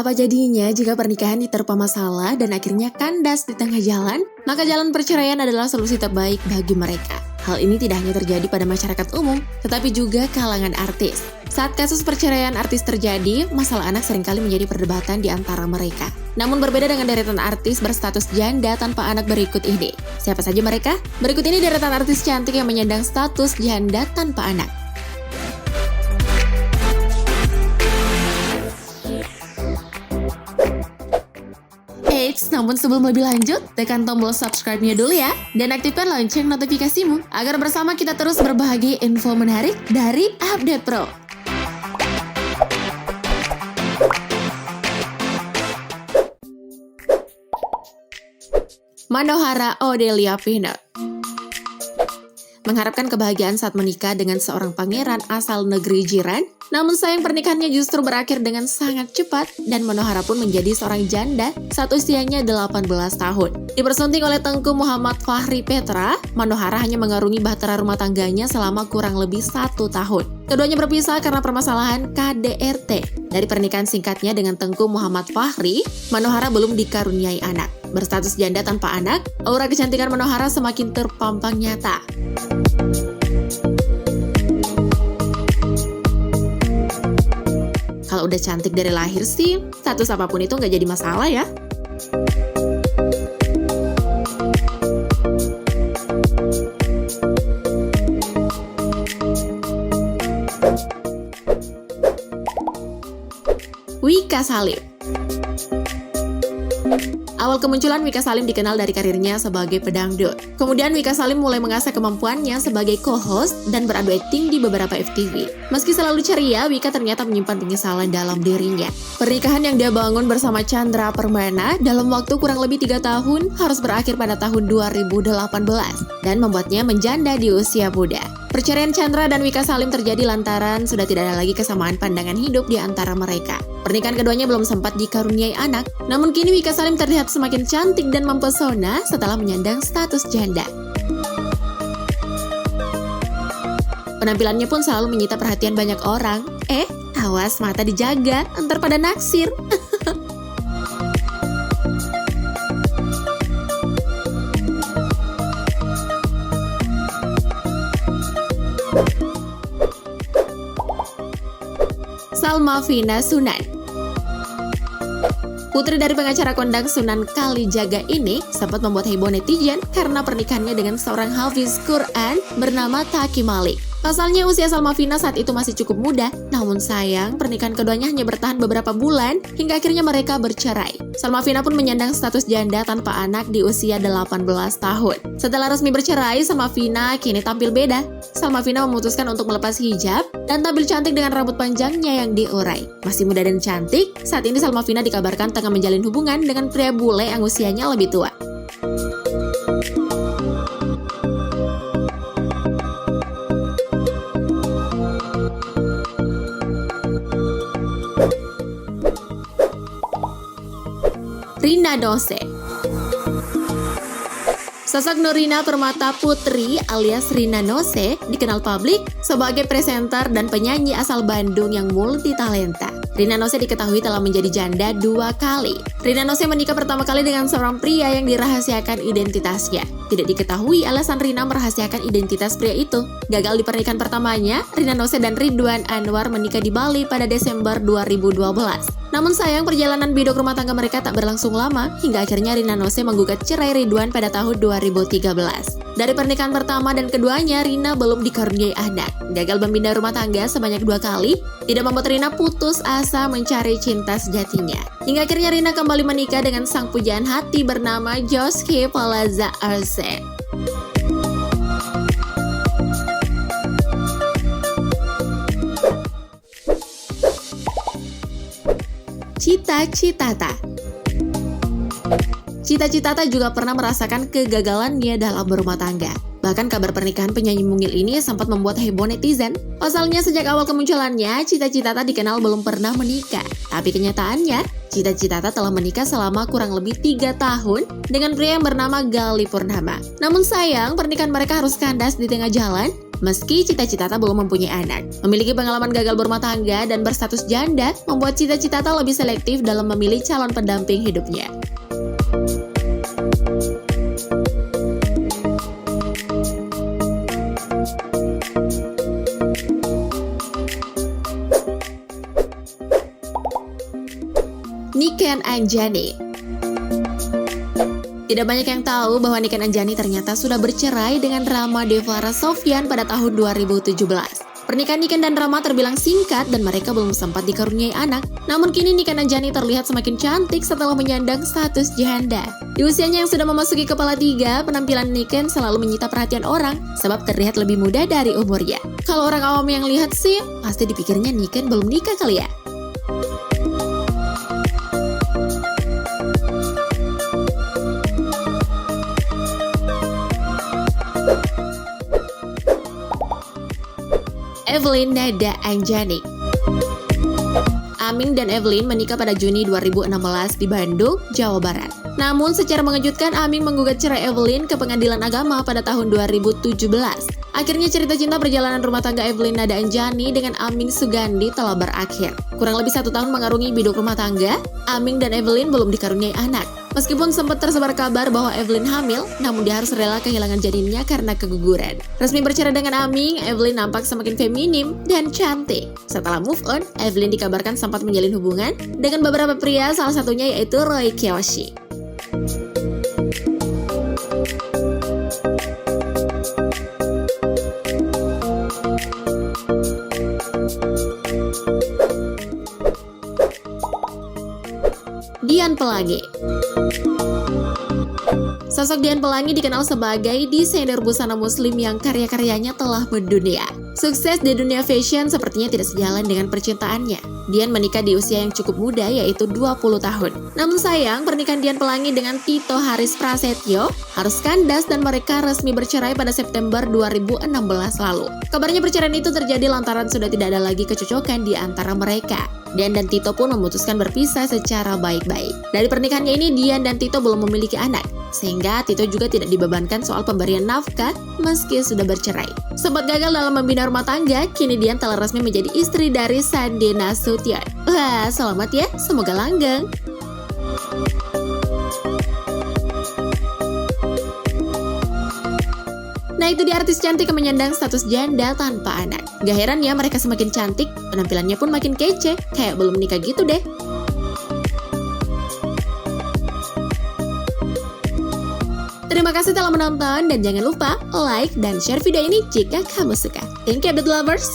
Apa jadinya jika pernikahan diterpa masalah dan akhirnya kandas di tengah jalan? Maka jalan perceraian adalah solusi terbaik bagi mereka. Hal ini tidak hanya terjadi pada masyarakat umum, tetapi juga kalangan artis. Saat kasus perceraian artis terjadi, masalah anak seringkali menjadi perdebatan di antara mereka. Namun berbeda dengan deretan artis berstatus janda tanpa anak berikut ini. Siapa saja mereka? Berikut ini deretan artis cantik yang menyandang status janda tanpa anak. Namun sebelum lebih lanjut, tekan tombol subscribe-nya dulu ya, dan aktifkan lonceng notifikasimu, agar bersama kita terus berbagi info menarik dari Update Pro. Manohara Odelia Pinot mengharapkan kebahagiaan saat menikah dengan seorang pangeran asal negeri jiran, namun sayang pernikahannya justru berakhir dengan sangat cepat dan Manohara pun menjadi seorang janda saat usianya 18 tahun. Dipersunting oleh Tengku Muhammad Fahri Petra, Manohara hanya mengarungi bahtera rumah tangganya selama kurang lebih 1 tahun. Keduanya berpisah karena permasalahan KDRT. Dari pernikahan singkatnya dengan Tengku Muhammad Fahri, Manohara belum dikaruniai anak. Berstatus janda tanpa anak, aura kecantikan Manohara semakin terpampang nyata. Kalau udah cantik dari lahir sih, status apapun itu nggak jadi masalah ya. Wika Salim. Awal kemunculan Wika Salim dikenal dari karirnya sebagai pedangdut. Kemudian Wika Salim mulai mengasah kemampuannya sebagai co-host dan beradu akting di beberapa FTV. Meski selalu ceria, Wika ternyata menyimpan penyesalan dalam dirinya. Pernikahan yang dia bangun bersama Chandra Permana dalam waktu kurang lebih 3 tahun harus berakhir pada tahun 2018 dan membuatnya menjanda di usia muda. Perceraian Chandra dan Wika Salim terjadi lantaran sudah tidak ada lagi kesamaan pandangan hidup di antara mereka. Pernikahan keduanya belum sempat dikaruniai anak, namun kini Wika Salim terlihat semakin cantik dan mempesona setelah menyandang status janda. Penampilannya pun selalu menyita perhatian banyak orang. Awas mata dijaga, ntar pada naksir. Salma Vina Sunan. Putri dari pengacara kondang Sunan Kalijaga ini sempat membuat heboh netizen karena pernikahannya dengan seorang hafiz Quran bernama Taki Malik. Pasalnya usia Salma Vina saat itu masih cukup muda, namun sayang pernikahan keduanya hanya bertahan beberapa bulan hingga akhirnya mereka bercerai. Salma Vina pun menyandang status janda tanpa anak di usia 18 tahun. Setelah resmi bercerai, Salma Vina kini tampil beda. Salma Vina memutuskan untuk melepas hijab dan tampil cantik dengan rambut panjangnya yang diurai. Masih muda dan cantik, saat ini Salma Vina dikabarkan tengah menjalin hubungan dengan pria bule yang usianya lebih tua. Rina Nose. Sosok Nurina Permata Putri alias Rina Nose dikenal publik sebagai presenter dan penyanyi asal Bandung yang multitalenta. Rina Nose diketahui telah menjadi janda 2 kali. Rina Nose menikah pertama kali dengan seorang pria yang dirahasiakan identitasnya. Tidak diketahui alasan Rina merahasiakan identitas pria itu. Gagal di pernikahan pertamanya, Rina Nose dan Ridwan Anwar menikah di Bali pada Desember 2012. Namun sayang perjalanan bidok rumah tangga mereka tak berlangsung lama, hingga akhirnya Rina Nose menggugat cerai Ridwan pada tahun 2013. Dari pernikahan pertama dan keduanya, Rina belum dikaruniai anak. Gagal membina rumah tangga sebanyak 2 kali, tidak membuat Rina putus asa mencari cinta sejatinya. Hingga akhirnya Rina kembali menikah dengan sang pujaan hati bernama Joski Palaza Arsen. Cita Citata. Cita Citata juga pernah merasakan kegagalannya dalam berumah tangga. Bahkan kabar pernikahan penyanyi mungil ini sempat membuat heboh netizen. Pasalnya sejak awal kemunculannya, Cita Citata dikenal belum pernah menikah. Tapi kenyataannya, Cita Citata telah menikah selama kurang lebih 3 tahun dengan pria yang bernama Galih Purnama. Namun sayang, pernikahan mereka harus kandas di tengah jalan meski Cita Citata belum mempunyai anak. Memiliki pengalaman gagal berumah tangga dan berstatus janda membuat Cita Citata lebih selektif dalam memilih calon pendamping hidupnya. Niken Anjani. Tidak banyak yang tahu bahwa Niken Anjani ternyata sudah bercerai dengan Rama Devara Sofyan pada tahun 2017. Pernikahan Niken dan Rama terbilang singkat dan mereka belum sempat dikaruniai anak. Namun kini Niken Anjani terlihat semakin cantik setelah menyandang status janda. Di usianya yang sudah memasuki kepala 3, penampilan Niken selalu menyita perhatian orang sebab terlihat lebih muda dari umurnya. Kalau orang awam yang lihat sih, pasti dipikirnya Niken belum nikah kali ya. Evelyn Nada Anjani. Aming dan Evelyn menikah pada Juni 2016 di Bandung, Jawa Barat. Namun secara mengejutkan Aming menggugat cerai Evelyn ke Pengadilan Agama pada tahun 2017. Akhirnya cerita cinta perjalanan rumah tangga Evelyn Nada Anjani dengan Aming Sugandi telah berakhir. Kurang lebih 1 tahun mengarungi biduk rumah tangga, Aming dan Evelyn belum dikaruniai anak. Meskipun sempat tersebar kabar bahwa Evelyn hamil, namun dia harus rela kehilangan janinnya karena keguguran. Resmi bercerai dengan Aming, Evelyn nampak semakin feminim dan cantik. Setelah move on, Evelyn dikabarkan sempat menjalin hubungan dengan beberapa pria, salah satunya yaitu Roy Kiyoshi. Dian Pelangi. Sosok Dian Pelangi dikenal sebagai desainer busana muslim yang karya-karyanya telah mendunia. Sukses di dunia fashion sepertinya tidak sejalan dengan percintaannya. Dian menikah di usia yang cukup muda, yaitu 20 tahun. Namun sayang, pernikahan Dian Pelangi dengan Tito Haris Prasetyo harus kandas dan mereka resmi bercerai pada September 2016 lalu. Kabarnya perceraian itu terjadi lantaran sudah tidak ada lagi kecocokan di antara mereka. Dian dan Tito pun memutuskan berpisah secara baik-baik. Dari pernikahannya ini, Dian dan Tito belum memiliki anak, sehingga Tito juga tidak dibebankan soal pemberian nafkah meski sudah bercerai. Sempat gagal dalam membina rumah tangga, kini Dian telah resmi menjadi istri dari Sandi Nasution. Wah, selamat ya, semoga langgeng. Nah, itu dia artis cantik yang menyandang status janda tanpa anak. Gak heran ya mereka semakin cantik, penampilannya pun makin kece, kayak belum menikah gitu deh. Terima kasih telah menonton dan jangan lupa like dan share video ini jika kamu suka. Thank you update lovers.